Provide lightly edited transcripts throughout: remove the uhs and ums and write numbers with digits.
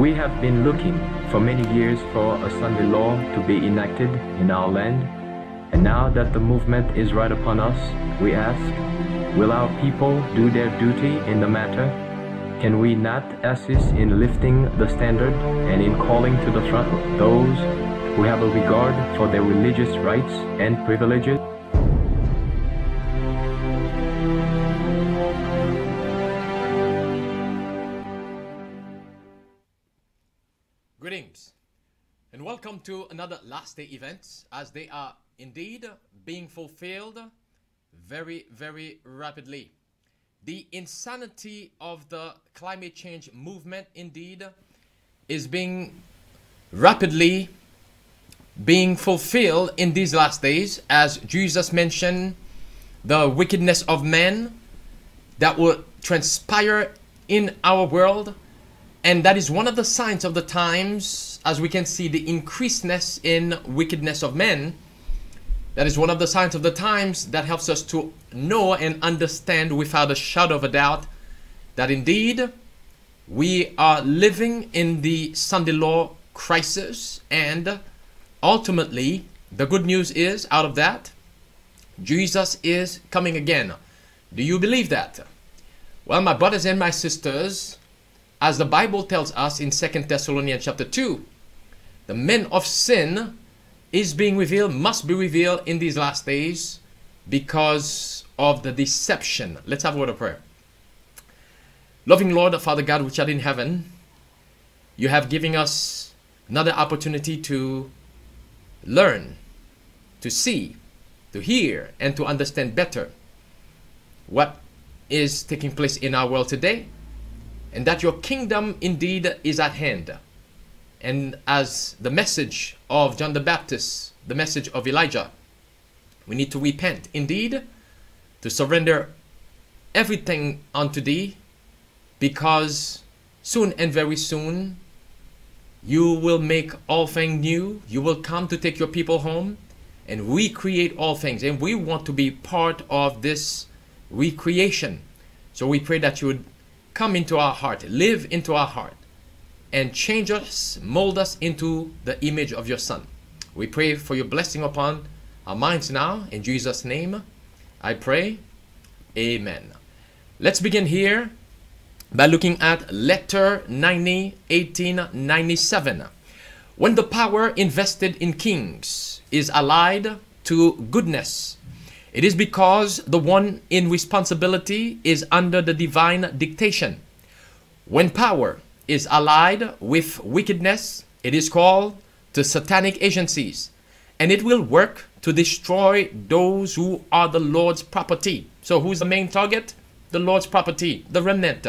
We have been looking for many years for a Sunday law to be enacted in our land, and now that the movement is right upon us, we ask, will our people do their duty in the matter? Can we not assist in lifting the standard and in calling to the front those who have a regard for their religious rights and privileges? Greetings and welcome to another last day events, as they are indeed being fulfilled very, very rapidly. The insanity of the climate change movement indeed is rapidly being fulfilled in these last days, as Jesus mentioned the wickedness of men that will transpire in our world. And that is one of the signs of the times, as we can see the increasedness in wickedness of men. That is one of the signs of the times that helps us to know and understand without a shadow of a doubt that indeed we are living in the Sunday law crisis. And ultimately, the good news is, out of that, Jesus is coming again. Do you believe that? Well, my brothers and my sisters, as the Bible tells us in 2 Thessalonians chapter 2, the men of sin is being revealed, must be revealed in these last days because of the deception. Let's have a word of prayer. Loving Lord, Father God, which art in heaven, you have given us another opportunity to learn, to see, to hear, and to understand better what is taking place in our world today, and that your kingdom indeed is at hand. And as the message of John the Baptist, the message of Elijah, we need to repent indeed, to surrender everything unto thee, because soon and very soon you will make all things new. You will come to take your people home and recreate all things, and we want to be part of this recreation. So we pray that you would come into our heart, live into our heart, and change us, mold us into the image of your Son. We pray for your blessing upon our minds now. In Jesus' name, I pray. Amen. Let's begin here by looking at letter 90, 1897. When the power invested in kings is allied to goodness, it is because the one in responsibility is under the divine dictation. When power is allied with wickedness, it is called to satanic agencies, and it will work to destroy those who are the Lord's property. So who's the main target? The Lord's property, the remnant.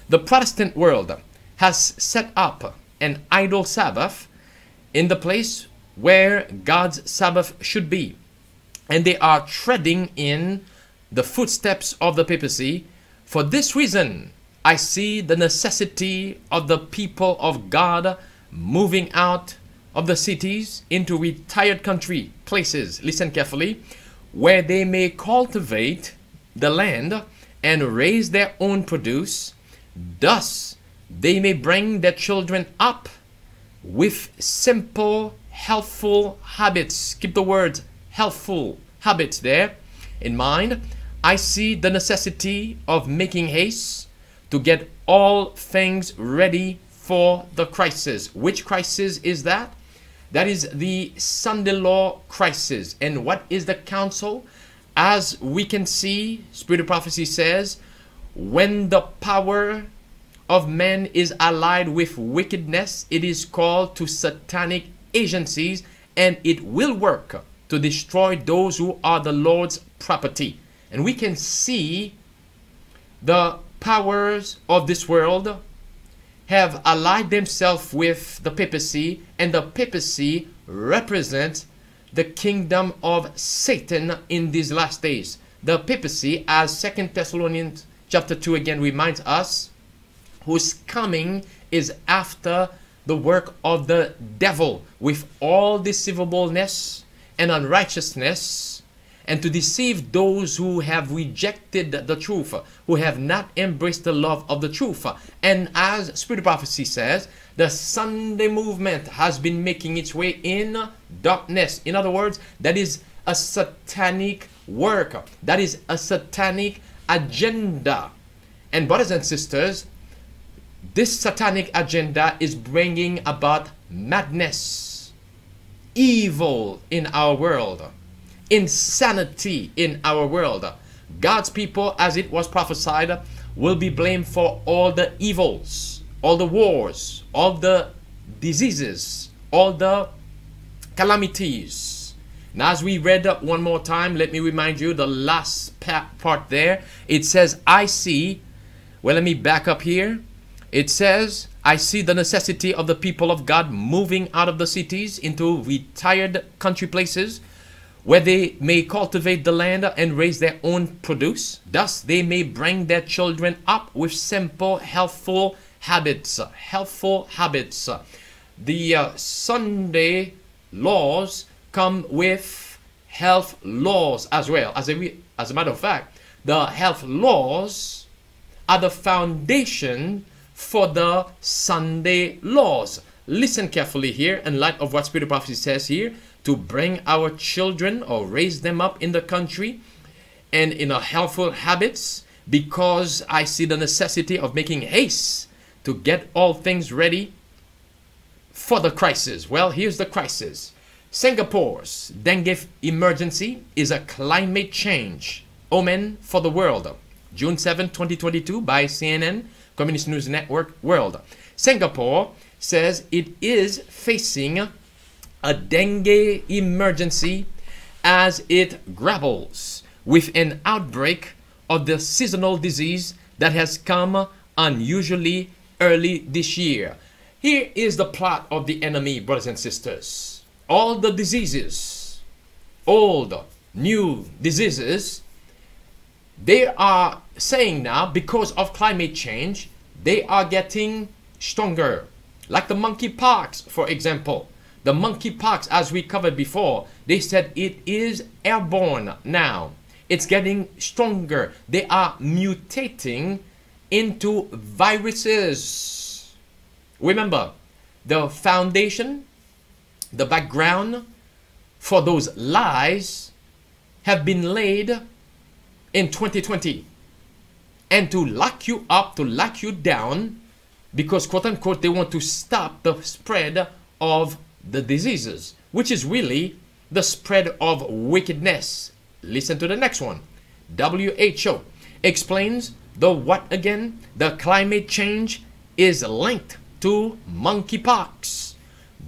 The Protestant world has set up an idol Sabbath in the place where God's Sabbath should be. And they are treading in the footsteps of the papacy. For this reason, I see the necessity of the people of God moving out of the cities into retired country places, listen carefully, where they may cultivate the land and raise their own produce. Thus, they may bring their children up with simple, healthful habits. Keep the word healthful habits there in mind. I see the necessity of making haste to get all things ready for the crisis. Which crisis is that? That is the Sunday law crisis. And what is the counsel? As we can see, Spirit of Prophecy says, when the power of men is allied with wickedness, it is called to satanic agencies, and it will work to destroy those who are the Lord's property. And we can see the powers of this world have allied themselves with the papacy, and the papacy represents the kingdom of Satan in these last days. The papacy, as 2 Thessalonians chapter 2 again reminds us, whose coming is after the work of the devil with all deceivableness and unrighteousness and to deceive those who have rejected the truth, who have not embraced the love of the truth. And as Spirit of Prophecy says, the Sunday movement has been making its way in darkness. In other words, that is a satanic work. That is a satanic agenda. And brothers and sisters, this satanic agenda is bringing about madness, evil in our world, insanity in our world. God's people, as it was prophesied, will be blamed for all the evils, all the wars, all the diseases, all the calamities. Now, as we read one more time, let me remind you the last part there. It says, I see, well, let me back up here. It says, I see the necessity of the people of God moving out of the cities into retired country places where they may cultivate the land and raise their own produce. Thus, they may bring their children up with simple, healthful habits. Healthful habits. The Sunday laws come with health laws as well. As a matter of fact, the health laws are the foundation for the Sunday laws. Listen carefully here in light of what Spirit of Prophecy says here. To bring our children or raise them up in the country and in a healthful habits, because I see the necessity of making haste to get all things ready for the crisis. Well, here's the crisis. Singapore's dengue emergency is a climate change omen for the world. June 7, 2022 by CNN, Communist News Network World. Singapore says it is facing a dengue emergency as it grapples with an outbreak of the seasonal disease that has come unusually early this year. Here is the plot of the enemy, brothers and sisters. All the diseases, old, new diseases, they are saying now, because of climate change, they are getting stronger. Like the monkeypox, for example. The monkeypox, as we covered before, they said it is airborne now. It's getting stronger. They are mutating into viruses. Remember, the foundation, the background for those lies have been laid in 2020. And to lock you up, to lock you down, because quote unquote, they want to stop the spread of the diseases, which is really the spread of wickedness. Listen to the next one. WHO explains the what again? The climate change is linked to monkeypox.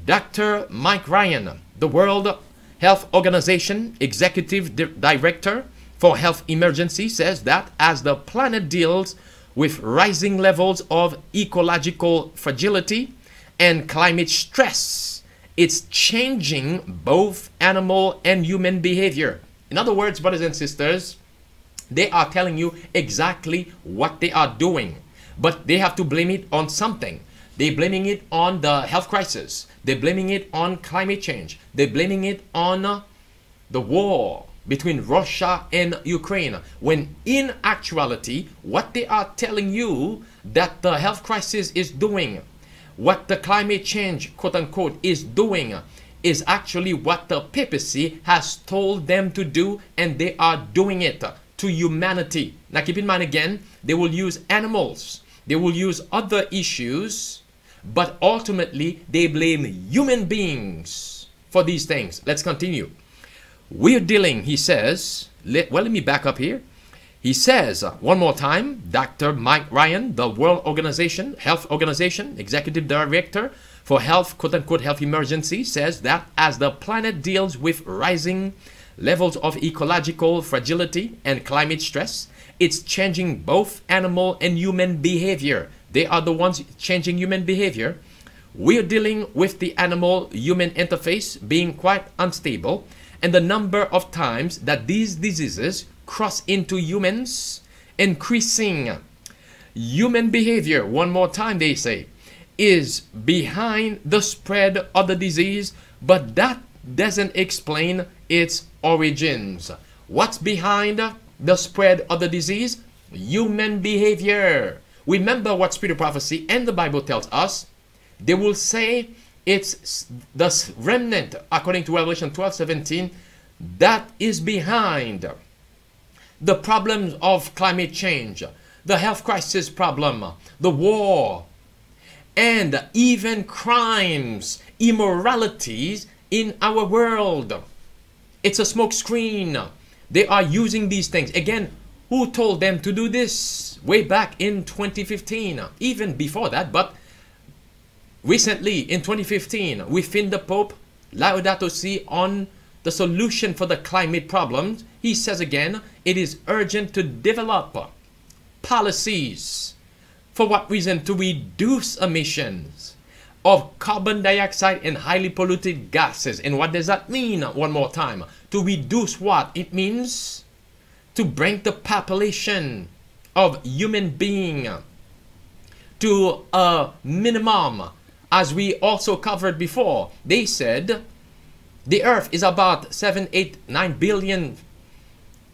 Dr. Mike Ryan, the World Health Organization Executive Director for Health Emergency, says that as the planet deals with rising levels of ecological fragility and climate stress, it's changing both animal and human behavior. In other words, brothers and sisters, they are telling you exactly what they are doing, but they have to blame it on something. They're blaming it on the health crisis. They're blaming it on climate change. They're blaming it on the war between Russia and Ukraine, when in actuality, what they are telling you that the health crisis is doing, what the climate change, quote unquote, is doing, is actually what the papacy has told them to do, and they are doing it to humanity. Now keep in mind again, they will use animals, they will use other issues, but ultimately they blame human beings for these things. Let's continue. We're dealing, he says, let me back up here. He says, one more time, Dr. Mike Ryan, the World Health Organization, Executive Director for Health, quote-unquote, Health Emergency, says that as the planet deals with rising levels of ecological fragility and climate stress, it's changing both animal and human behavior. They are the ones changing human behavior. We're dealing with the animal-human interface being quite unstable, and the number of times that these diseases cross into humans increasing. Human behavior, one more time they say, is behind the spread of the disease, but that doesn't explain its origins. What's behind the spread of the disease? Human behavior. Remember what Spirit of Prophecy and the Bible tells us. They will say it's the remnant, according to Revelation 12:17, that is behind the problems of climate change, the health crisis problem, the war, and even crimes, immoralities in our world. It's a smokescreen. They are using these things. Again, who told them to do this? Way back in 2015, even before that, but recently in 2015, within the Pope, Laudato Si, on the solution for the climate problems, he says again, it is urgent to develop policies. For what reason? To reduce emissions of carbon dioxide and highly polluted gases. And what does that mean? One more time. To reduce what? It means to bring the population of human being to a minimum. As we also covered before, they said the earth is about 7, 8, 9 billion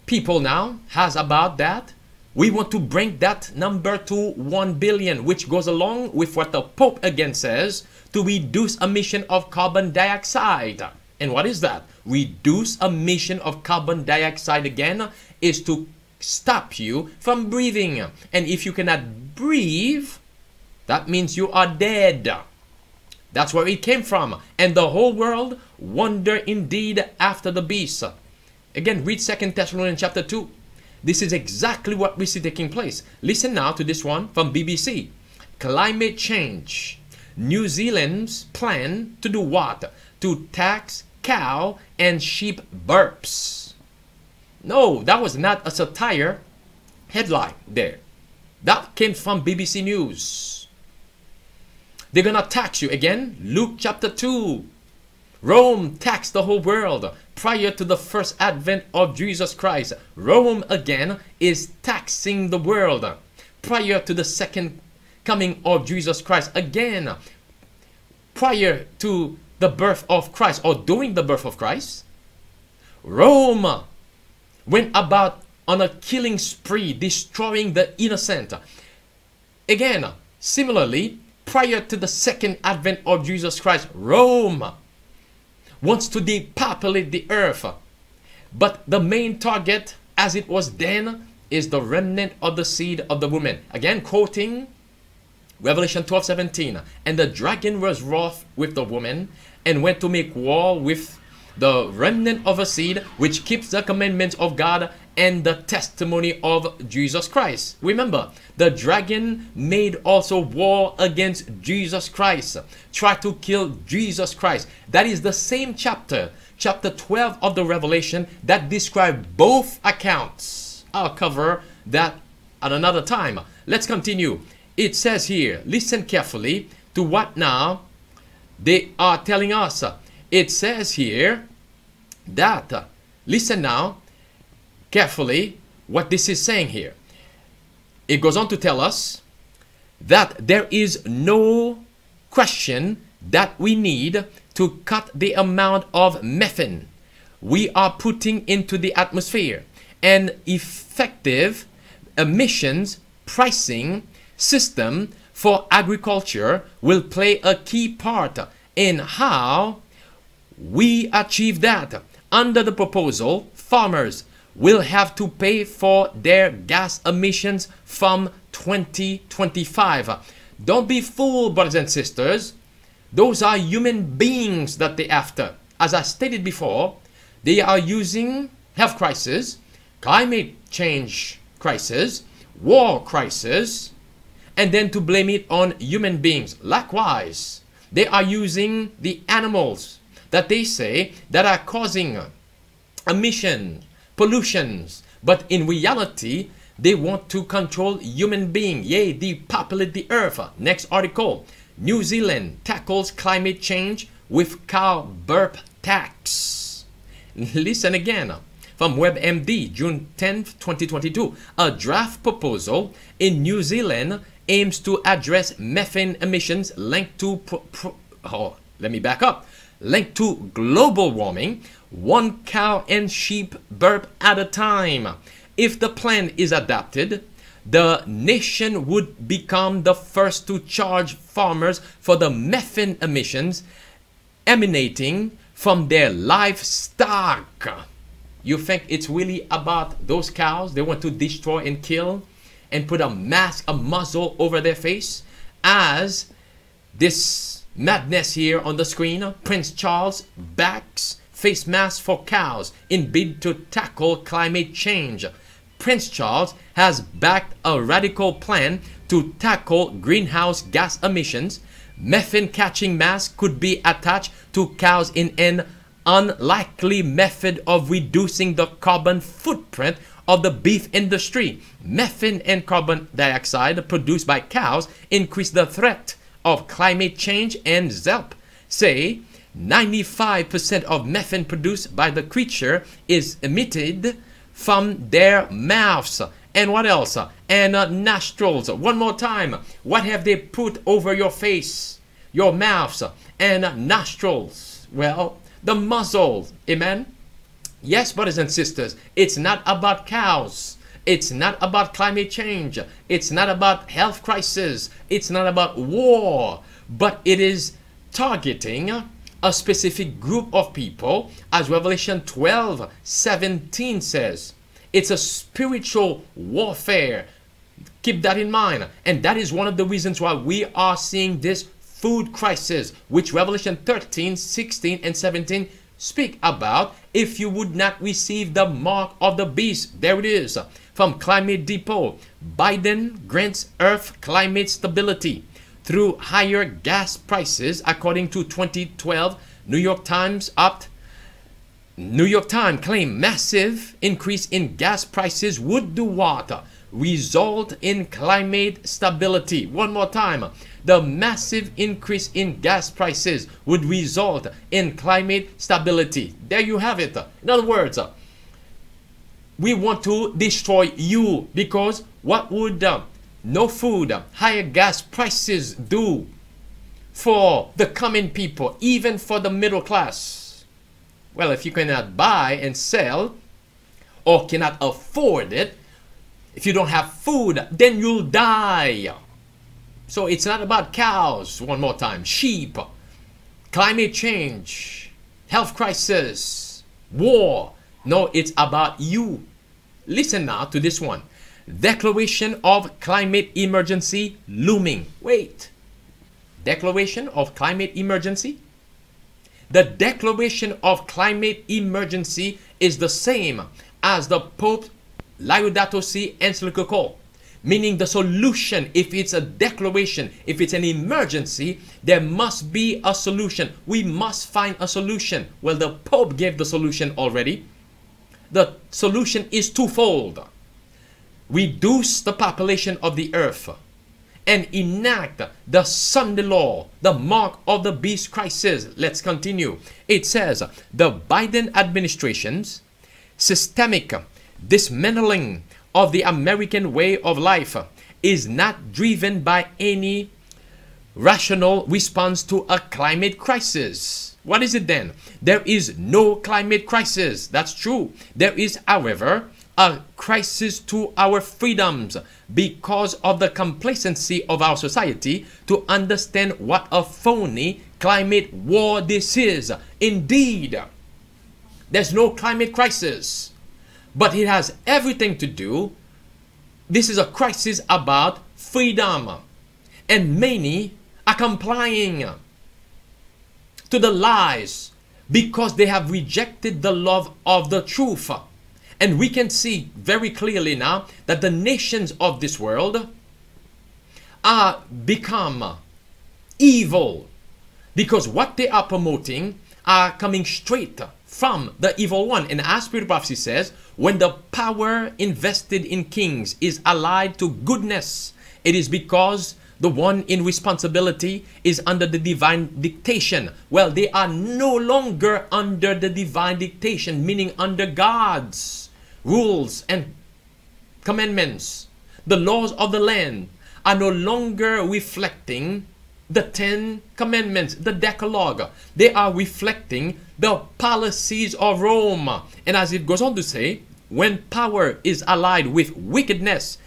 people now, has about that. We want to bring that number to 1 billion, which goes along with what the Pope again says, to reduce emission of carbon dioxide. And what is that? Reduce emission of carbon dioxide again is to stop you from breathing. And if you cannot breathe, that means you are dead. That's where it came from. And the whole world wonder indeed after the beast. Again, read 2 Thessalonians chapter 2. This is exactly what we see taking place. Listen now to this one from BBC. Climate change. New Zealand's plan to do what? To tax cow and sheep burps. No, that was not a satire headline there. That came from BBC News. They're going to tax you again. Luke chapter 2. Rome taxed the whole world prior to the first advent of Jesus Christ. Rome again is taxing the world prior to the second coming of Jesus Christ. Again, prior to the birth of Christ or during the birth of Christ, Rome went about on a killing spree, destroying the innocent. Again, similarly, prior to the second advent of Jesus Christ, Rome wants to depopulate the earth. But the main target, as it was then, is the remnant of the seed of the woman. Again, quoting Revelation 12:17. And the dragon was wroth with the woman and went to make war with the remnant of a seed, which keeps the commandments of God and the testimony of Jesus Christ. Remember, the dragon made also war against Jesus Christ, tried to kill Jesus Christ. That is the same chapter, chapter 12 of the Revelation, that describe both accounts. I'll cover that at another time. Let's continue. It says here, listen carefully to what now they are telling us. It says here that, listen now carefully what this is saying here. It goes on to tell us that there is no question that we need to cut the amount of methane we are putting into the atmosphere. An effective emissions pricing system for agriculture will play a key part in how we achieve that. Under the proposal, farmers will have to pay for their gas emissions from 2025. Don't be fooled, brothers and sisters. Those are human beings that they're after. As I stated before, they are using health crisis, climate change crisis, war crisis, and then to blame it on human beings. Likewise, they are using the animals that they say that are causing emission, pollutions, but in reality, they want to control human beings. Yea, depopulate the earth. Next article. New Zealand tackles climate change with cow burp tax. Listen again. From WebMD, June 10th, 2022. A draft proposal in New Zealand aims to address methane emissions linked to let me back up. Linked to global warming, 1 cow and sheep burp at a time. If the plan is adopted, the nation would become the first to charge farmers for the methane emissions emanating from their livestock. You think it's really about those cows they want to destroy and kill and put a mask, a muzzle over their face? As this madness here on the screen, Prince Charles backs face masks for cows in bid to tackle climate change. Prince Charles has backed a radical plan to tackle greenhouse gas emissions. Methane catching masks could be attached to cows in an unlikely method of reducing the carbon footprint of the beef industry. Methane and carbon dioxide produced by cows increase the threat of climate change, and ZELP say 95% of methane produced by the creature is emitted from their mouths. And what else? And nostrils. One more time. What have they put over your face, your mouths, and nostrils? Well, the muzzle. Amen? Yes, brothers and sisters, it's not about cows. It's not about climate change. It's not about health crisis. It's not about war. But it is targeting a specific group of people, as Revelation 12:17 says. It's a spiritual warfare. Keep that in mind. And that is one of the reasons why we are seeing this food crisis, which Revelation 13:16 and 17 speak about. If you would not receive the mark of the beast, there it is. From Climate Depot, Biden grants Earth climate stability through higher gas prices, according to 2012 New York Times claim massive increase in gas prices would do what? Result in climate stability. One more time. The massive increase in gas prices would result in climate stability. There you have it. In other words, we want to destroy you, because what would no food, higher gas prices do for the common people, even for the middle class? Well, if you cannot buy and sell or cannot afford it, if you don't have food, then you'll die. So it's not about cows, one more time, sheep, climate change, health crisis, war. No, it's about you. Listen now to this one. Declaration of climate emergency looming. Wait. Declaration of climate emergency? The declaration of climate emergency is the same as the Pope Laudato Si encyclical, meaning the solution. If it's a declaration, if it's an emergency, there must be a solution. We must find a solution. Well, the Pope gave the solution already. The solution is twofold. Reduce the population of the earth and enact the Sunday law, the mark of the beast crisis. Let's continue. It says the Biden administration's systemic dismantling of the American way of life is not driven by any rational response to a climate crisis. What is it then? There is no climate crisis. That's true. There is, however, a crisis to our freedoms because of the complacency of our society to understand what a phony climate war this is. Indeed, there's no climate crisis, but it has everything to do. This is a crisis about freedom, and many are complying to the lies because they have rejected the love of the truth. And we can see very clearly now that the nations of this world are become evil because what they are promoting are coming straight from the evil one. And as Spirit of Prophecy says, when the power invested in kings is allied to goodness, it is because the one in responsibility is under the divine dictation. Well, they are no longer under the divine dictation, meaning under God's rules and commandments. The laws of the land are no longer reflecting the 10 Commandments, the Decalogue. They are reflecting the policies of Rome. And as it goes on to say, when power is allied with wickedness,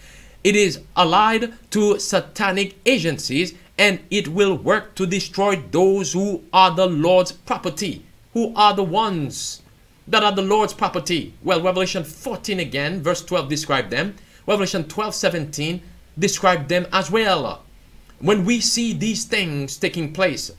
it is allied to satanic agencies, and it will work to destroy those who are the Lord's property. Who are the ones that are the Lord's property? Well, Revelation 14 again, verse 12 describe them. Revelation 12:17 describe them as well. When we see these things taking place,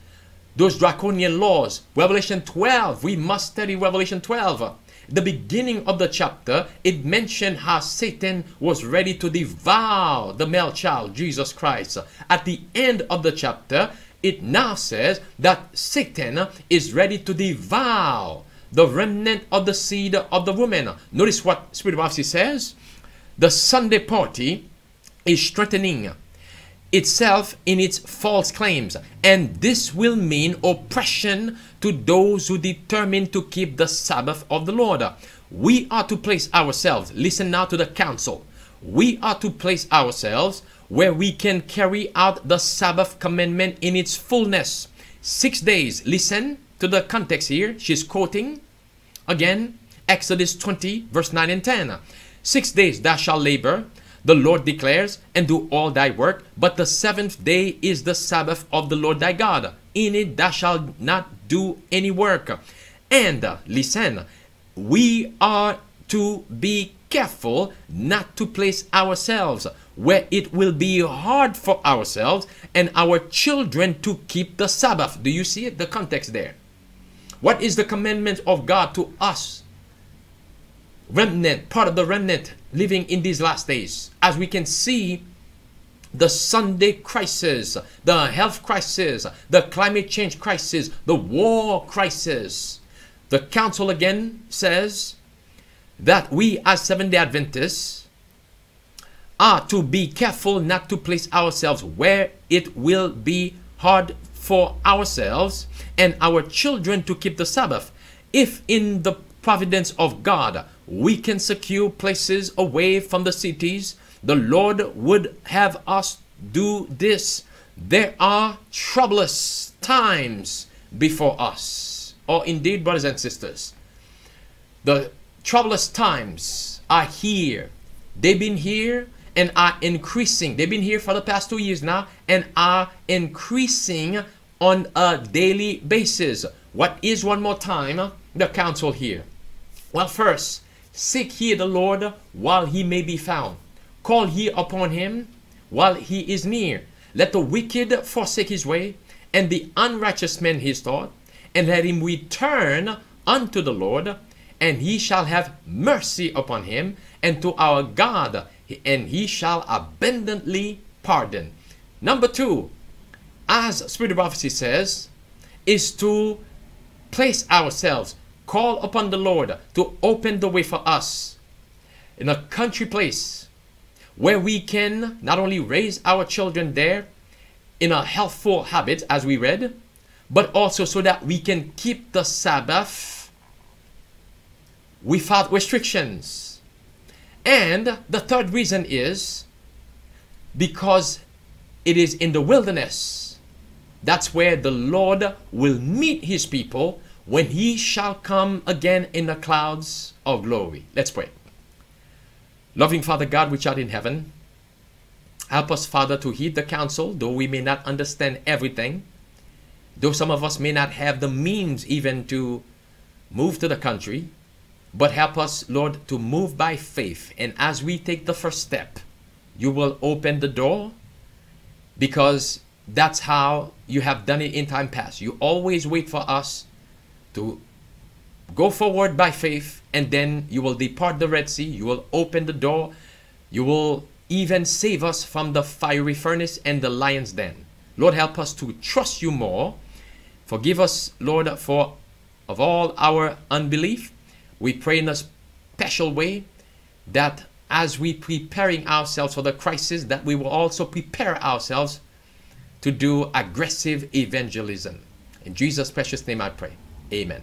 those draconian laws, Revelation 12, we must study Revelation 12. The beginning of the chapter, it mentioned how Satan was ready to devour the male child, Jesus Christ. At the end of the chapter, it now says that Satan is ready to devour the remnant of the seed of the woman. Notice what Spirit of Prophecy says. The Sunday party is strengthening itself in its false claims, and this will mean oppression to those who determine to keep the Sabbath of the Lord. We are to place ourselves, listen now to the counsel, we are to place ourselves where we can carry out the Sabbath commandment in its fullness. 6 days, listen to the context here. She's quoting again Exodus 20 verse 9 and 10. 6 days thou shalt labor, the Lord declares, and do all thy work, but the 7th day is the Sabbath of the Lord thy God. In it thou shalt not do any work. And listen, we are to be careful not to place ourselves where it will be hard for ourselves and our children to keep the Sabbath. Do you see it? The context there. What is the commandment of God to us? Remnant, part of the remnant living in these last days. As we can see, the Sunday crisis, the health crisis, the climate change crisis, the war crisis. The council again says that we as Seventh-day Adventists are to be careful not to place ourselves where it will be hard for ourselves and our children to keep the Sabbath. If in the providence of God we can secure places away from the cities, the Lord would have us do this. There are troublous times before us. Or indeed, brothers and sisters, the troublous times are here. They've been here and are increasing. They've been here for the past 2 years now and are increasing on a daily basis. What is, one more time, the counsel here? Well, first, seek ye the Lord while he may be found. Call ye upon him while he is near. Let the wicked forsake his way, and the unrighteous man his thought, and let him return unto the Lord, and he shall have mercy upon him, and to our God, and he shall abundantly pardon. Number 2, as Spirit of Prophecy says, is to place ourselves, call upon the Lord to open the way for us in a country place where we can not only raise our children there in a healthful habit, as we read, but also so that we can keep the Sabbath without restrictions. And the third reason is because it is in the wilderness. That's where the Lord will meet his people when he shall come again in the clouds of glory. Let's pray. Loving Father God, which art in heaven, help us, Father, to heed the counsel, though we may not understand everything, though some of us may not have the means even to move to the country, but help us, Lord, to move by faith. And as we take the first step, you will open the door, because that's how you have done it in time past. You always wait for us to go forward by faith, and then you will depart the Red Sea. You will open the door. You will even save us from the fiery furnace and the lion's den. Lord, help us to trust you more. Forgive us, Lord, for of all our unbelief. We pray in a special way that as we preparing ourselves for the crisis, that we will also prepare ourselves to do aggressive evangelism. In Jesus' precious name I pray. Amen.